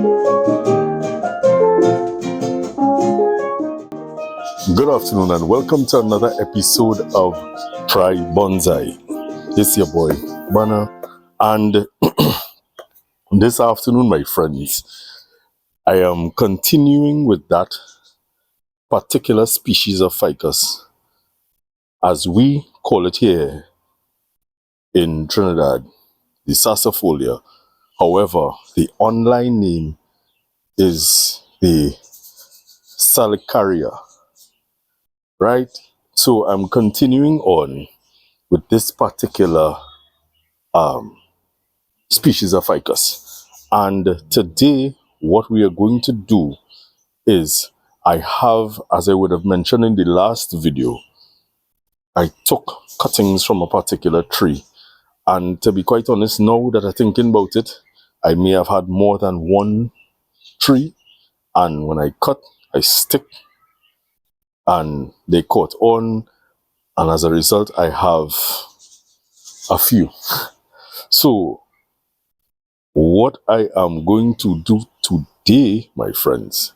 Good afternoon and welcome to another episode of Try Bonsai. It's your boy Banner, and this afternoon, my friends, I am continuing with that particular species of ficus, as we call it here in Trinidad, the Sacifolia. However, the online name is the Salicaria, right? So I'm continuing on with this particular species of ficus. And today, what we are going to do is, I have, as I would have mentioned in the last video, I took cuttings from a particular tree. And to be quite honest, now that I'm thinking about it, I may have had more than one tree. And when I cut, I stick and they caught on. And as a result, I have a few. So what I am going to do today, my friends,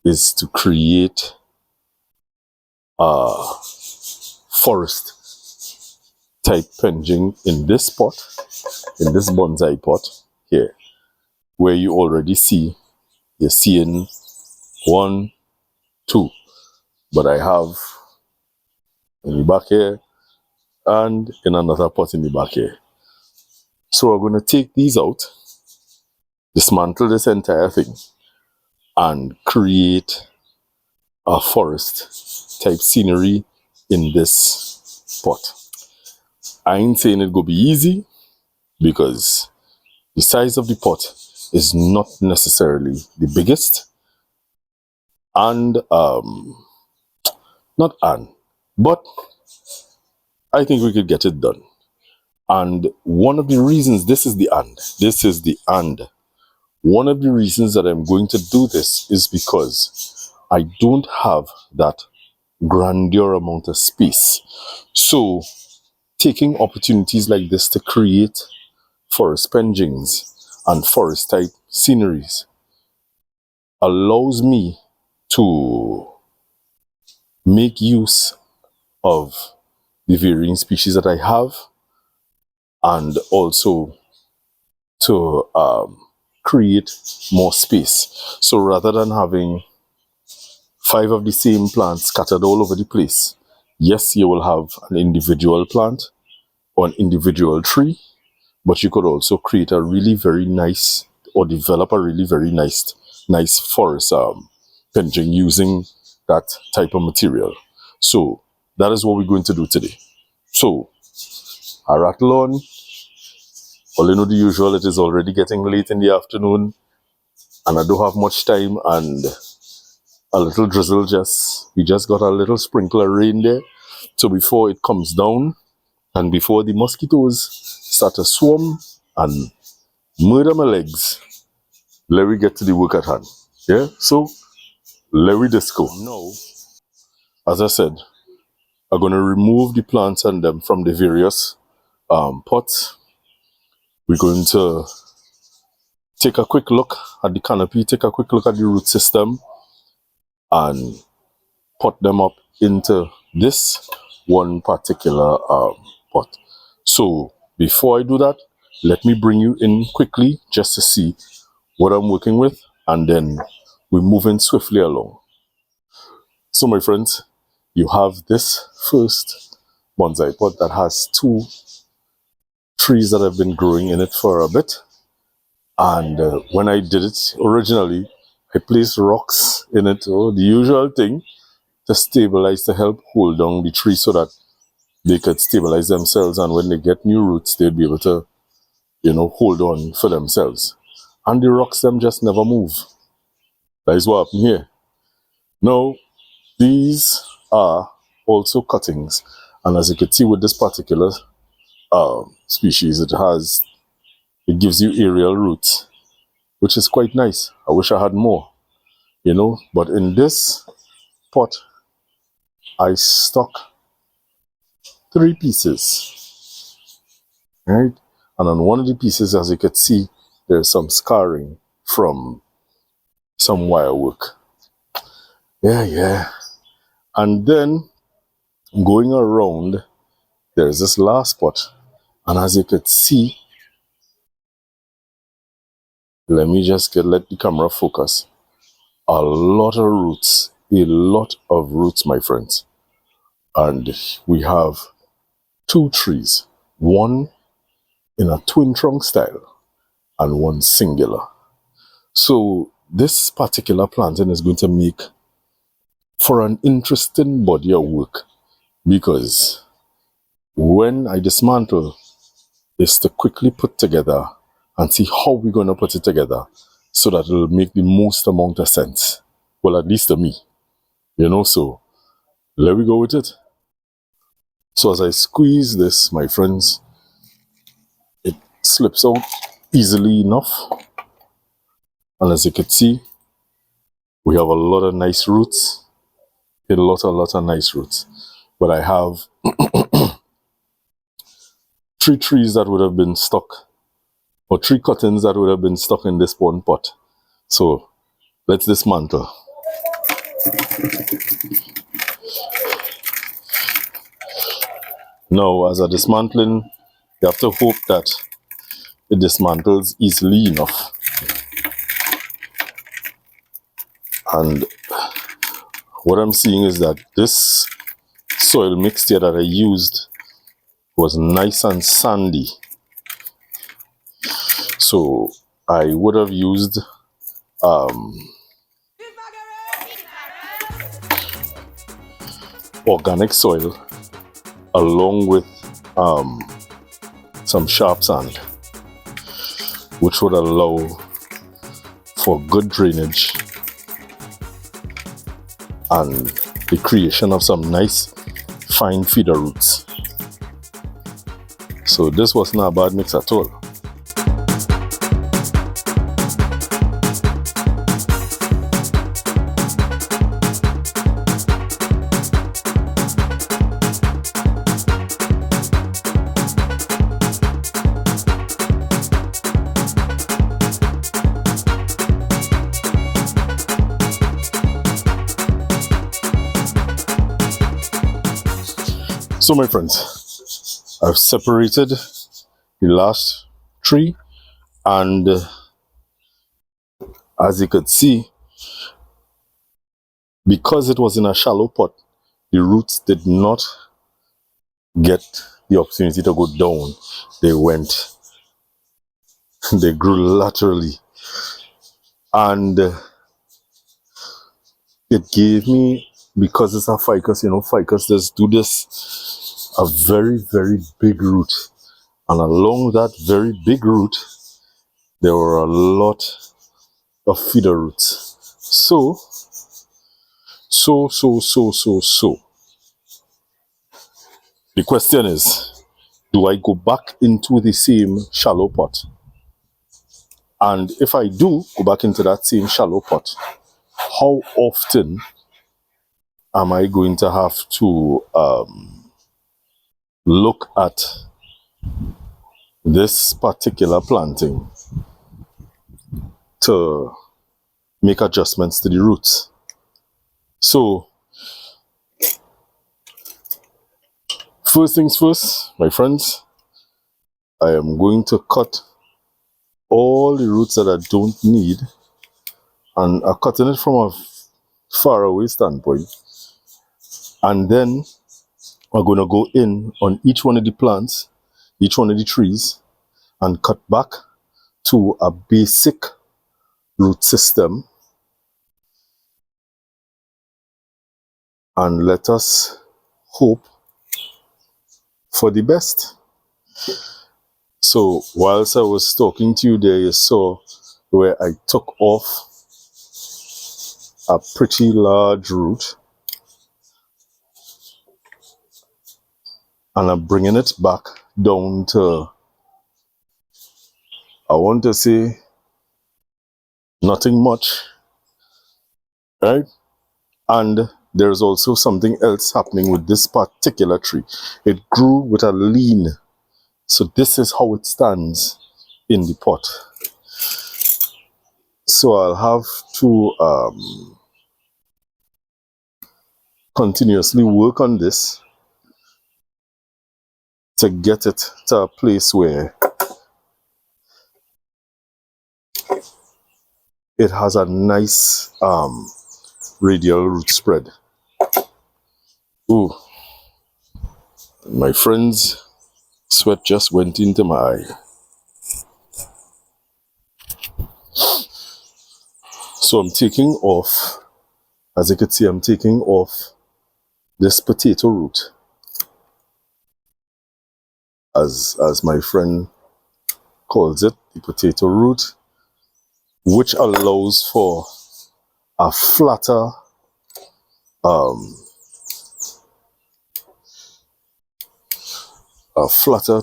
is to create a forest type penguin in this pot, in this bonsai pot here, where you already see, you're seeing 1, 2, but I have in the back here and in another pot in the back here. So we're going to take these out, dismantle this entire thing, and create a forest type scenery in this pot. I ain't saying it go be easy, because the size of the pot is not necessarily the biggest, but I think we could get it done. And one of the reasons, one of the reasons that I'm going to do this is because I don't have that grandeur amount of space. So taking opportunities like this to create forest penguins and forest type sceneries allows me to make use of the varying species that I have, and also to create more space. So rather than having 5 of the same plants scattered all over the place, yes, you will have an individual plant or an individual tree, but you could also create a really very nice, or develop a really very nice forest penguin using that type of material. So that is what we're going to do today. So I rattle on. Well, you know the usual, it is already getting late in the afternoon and I don't have much time, and a little drizzle, we just got a little sprinkle of rain there. So before it comes down and before the mosquitoes start to swarm and murder my legs, let me get to the work at hand. Yeah, so let me disco. Now, as I said, I'm going to remove the plants and them from the various pots. We're going to take a quick look at the canopy, take a quick look at the root system, and put them up into this one particular pot. So before I do that, let me bring you in quickly just to see what I'm working with, and then we're moving swiftly along. So my friends, you have this first bonsai pot that has 2 trees that have been growing in it for a bit. And when I did it originally, I placed rocks in it, the usual thing, to stabilize, to help hold down the tree so that they could stabilize themselves, and when they get new roots, they'd be able to, hold on for themselves. And the rocks them just never move. That is what happened here. Now, these are also cuttings, and as you can see with this particular species, it gives you aerial roots, which is quite nice. I wish I had more, but in this pot, I stuck 3 pieces, right? And on one of the pieces, as you can see, there's some scarring from some wire work. Yeah. And then going around, there's this last spot. And as you could see, let the camera focus. A lot of roots, my friends. And we have 2 trees, one in a twin trunk style and one singular. So this particular planting is going to make for an interesting body of work, because when I dismantle, is to quickly put together and see how we're going to put it together so that it'll make the most amount of sense. Well, at least to me, so let me go with it. So as I squeeze this, my friends, it slips out easily enough. And as you can see, we have a lot of nice roots. A lot of nice roots. But I have 3 trees that would have been stuck, or 3 cuttings that would have been stuck in this one pot. So let's dismantle. Now, as a dismantling, you have to hope that it dismantles easily enough. And what I'm seeing is that this soil mixture that I used was nice and sandy. So I would have used organic soil along with some sharp sand, which would allow for good drainage and the creation of some nice fine feeder roots. So this was not a bad mix at all. So my friends, I've separated the last tree, and as you could see, because it was in a shallow pot, the roots did not get the opportunity to go down. They grew laterally, and it gave me, because it's a ficus, ficus does do this, a very, very big root. And along that very big root, there were a lot of feeder roots. So, the question is, do I go back into the same shallow pot? And if I do go back into that same shallow pot, how often am I going to have to look at this particular planting to make adjustments to the roots? So, first things first, my friends, I am going to cut all the roots that I don't need, and I'm cutting it from a far away standpoint. And then we're going to go in on each one of the plants, each one of the trees, and cut back to a basic root system. And let us hope for the best. So whilst I was talking to you there, you saw where I took off a pretty large root, and I'm bringing it back down to, I want to say, nothing much, right? And there's also something else happening with this particular tree. It grew with a lean. So this is how it stands in the pot. So I'll have to continuously work on this to get it to a place where it has a nice radial root spread. Ooh, my friends, sweat just went into my eye. So I'm taking off, as you can see, I'm taking off this potato root, as my friend calls it, the potato root, which allows for a flatter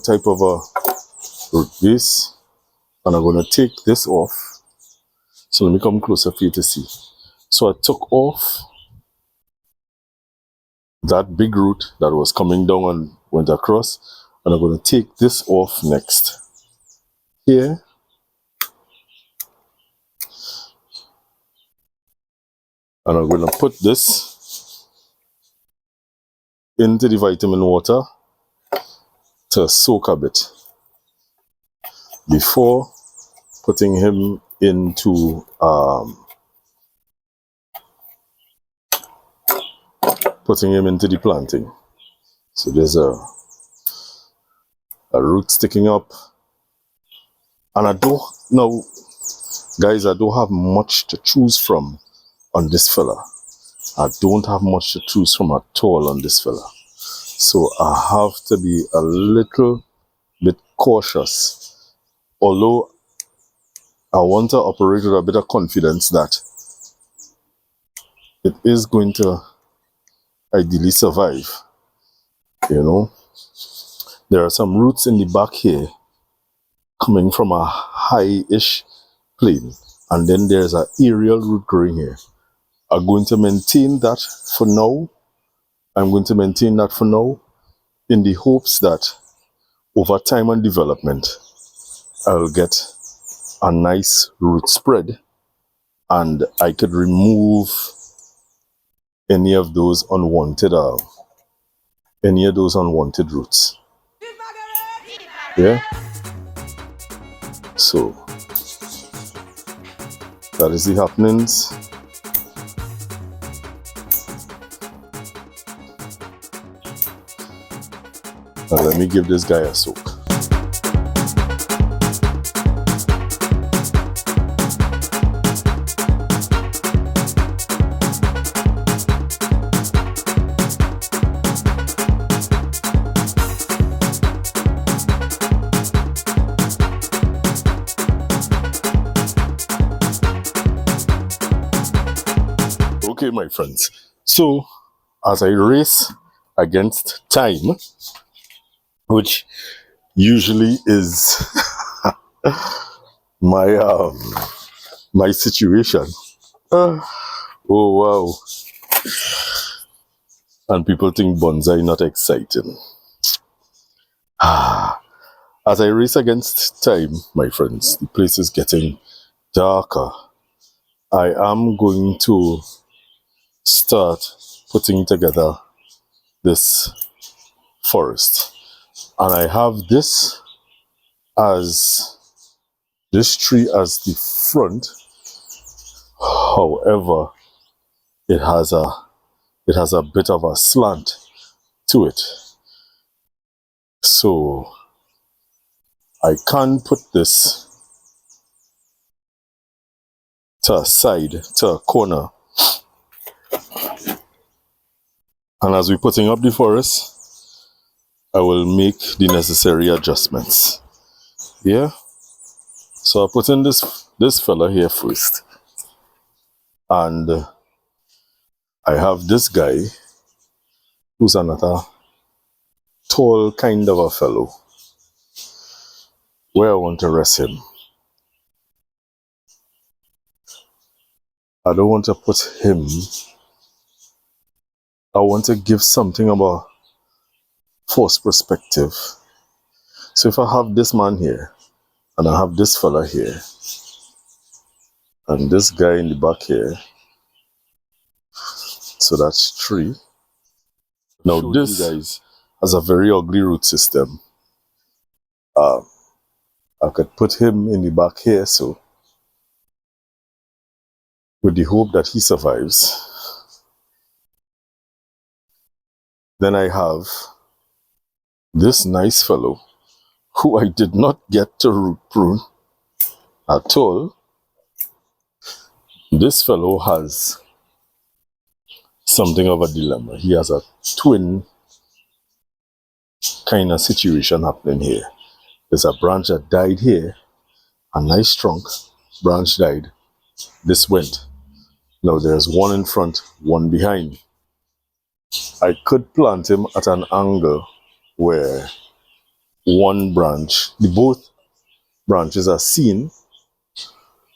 type of a root base. And I'm going to take this off. So let me come closer for you to see. So I took off that big root that was coming down and went across, and I'm going to take this off next. Here, and I'm going to put this into the vitamin water to soak a bit before putting him into the planting. So there's a root sticking up, and I don't now, guys, I don't have much to choose from on this fella. I don't have much to choose from at all on this fella. So I have to be a little bit cautious. Although I want to operate with a bit of confidence that it is going to ideally survive. You know, there are some roots in the back here coming from a high-ish plane, and then there's an aerial root growing here. I'm going to maintain that for now. In the hopes that over time and development, I'll get a nice root spread and I could remove any of those unwanted roots. Yeah. So that is the happenings. Now let me give this guy a soak. Okay, my friends. So as I race against time, which usually is my situation. Oh wow. And people think bonsai not exciting. As I race against time, my friends, the place is getting darker. I am going to start putting together this forest. And I have this tree as the front. However, it has a bit of a slant to it. So I can put this to a side, to a corner. And as we're putting up the forest, I will make the necessary adjustments. Yeah. So I put in this fella here first. And I have this guy who's another tall kind of a fellow where I want to rest him. I don't want to put him. I want to give something of a forced perspective. So if I have this man here and I have this fella here, And this guy in the back here, so that's 3. Now this guys has a very ugly root system. I could put him in the back here, so with the hope that he survives. Then I have this nice fellow who I did not get to root prune at all. This fellow has something of a dilemma. He has a twin kind of situation happening here. There's a branch that died here, a nice trunk, branch died, this went. Now there's one in front, one behind. I could plant him at an angle where one branch, the both branches are seen,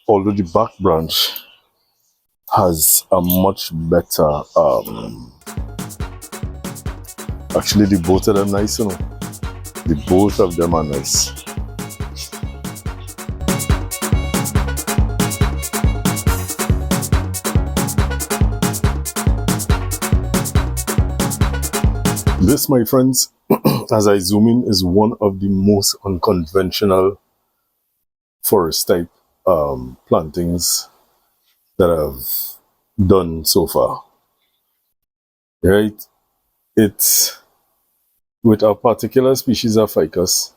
although the back branch has a much better, actually the both of them nice, you know. The both of them are nice. This, my friends, as I zoom in, is one of the most unconventional forest type plantings that I've done so far. Right? It's with a particular species of ficus,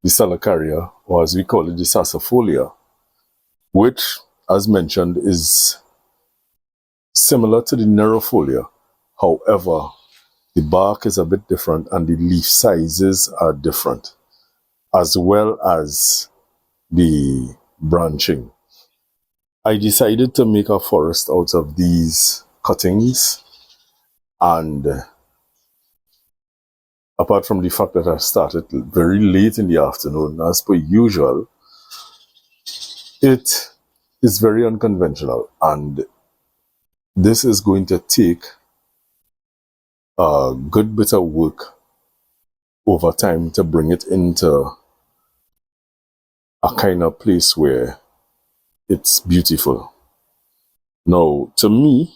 the Salicaria, or as we call it, the Sacifolia, which, as mentioned, is similar to the Nerofolia. However, the bark is a bit different and the leaf sizes are different, as well as the branching. I decided to make a forest out of these cuttings, and apart from the fact that I started very late in the afternoon, as per usual, it is very unconventional, and this is going to take a good bit of work over time to bring it into a kind of place where it's beautiful. Now, to me,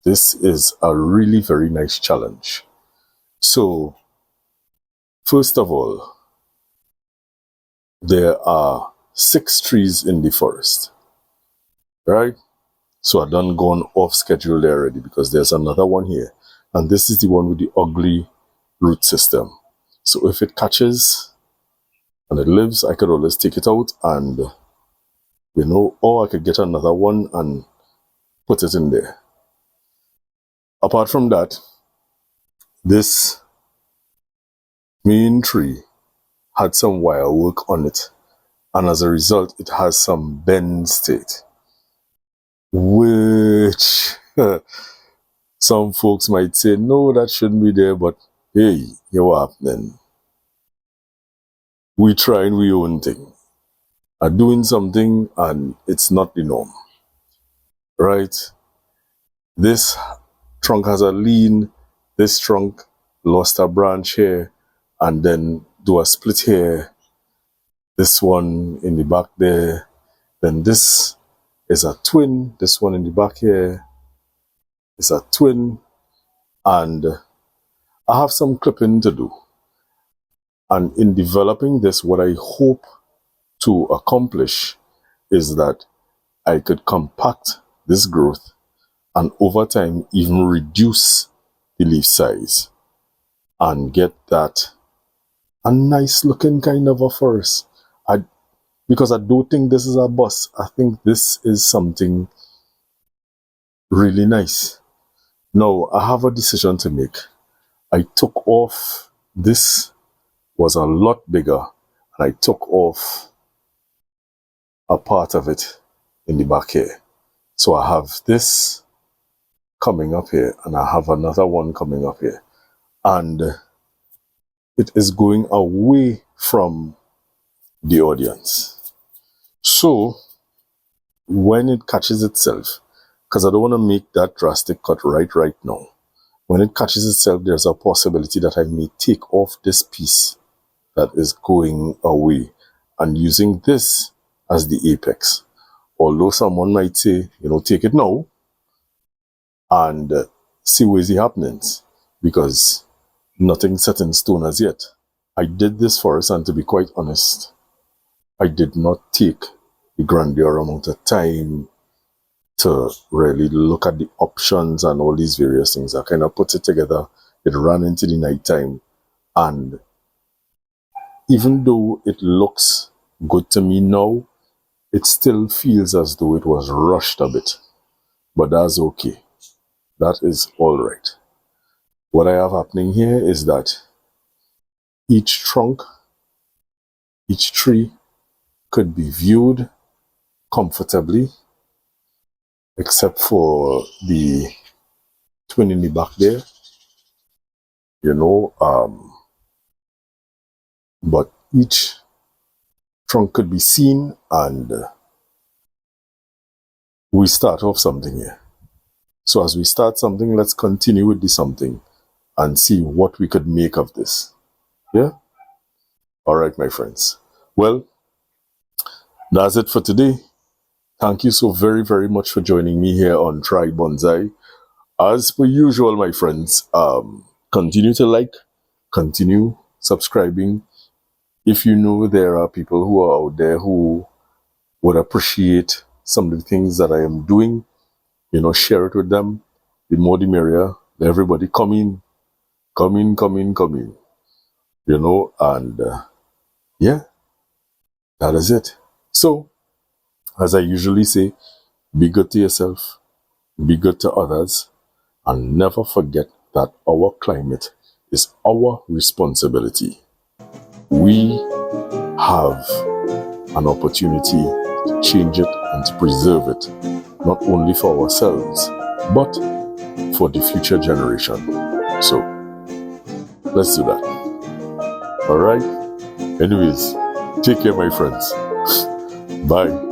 this is a really very nice challenge. So, first of all, there are 6 trees in the forest, right? So I done gone off schedule there already because there's another one here. And this is the one with the ugly root system. So if it catches and it lives, I could always take it out and, you know, or I could get another one and put it in there. Apart from that, this main tree had some wire work on it, and as a result, it has some bends to it, which some folks might say, no, that shouldn't be there, but hey, you happening. We trying we own thing, are doing something, and it's not the norm, right? This trunk has a lean, this trunk lost a branch here, and then do a split here, this one in the back there, then this is a twin, this one in the back here is a twin, and I have some clipping to do. And in developing this, what I hope to accomplish is that I could compact this growth and over time even reduce the leaf size and get that a nice looking kind of a forest. Because I don't think this is a bust. I think this is something really nice. Now, I have a decision to make. I took off, this was a lot bigger, and I took off a part of it in the back here. So I have this coming up here, and I have another one coming up here. And it is going away from the audience. So, when it catches itself, because I don't want to make that drastic cut right now. When it catches itself, there's a possibility that I may take off this piece that is going away and using this as the apex. Although someone might say, take it now and see where's the happenings, because nothing set in stone as yet. I did this for us, and to be quite honest, I did not take the grandeur amount of time to really look at the options and all these various things. I kind of put it together. It ran into the night time, and even though it looks good to me now, it still feels as though it was rushed a bit. But that's okay. That is all right. What I have happening here is that each trunk, each tree could be viewed comfortably, except for the twin in the back there, but each trunk could be seen, and we start off something here. So as we start something, let's continue with the something and see what we could make of this. Yeah? All right, my friends. Well, that's it for today. Thank you so very, very much for joining me here on Try Bonsai. As per usual, my friends, continue to like, continue subscribing. If you know there are people who are out there who would appreciate some of the things that I am doing, share it with them. The more the merrier. Everybody come in, and yeah, that is it. So, as I usually say, be good to yourself, be good to others, and never forget that our climate is our responsibility. We have an opportunity to change it and to preserve it, not only for ourselves, but for the future generation. So, let's do that. All right? Anyways, take care, my friends. Bye.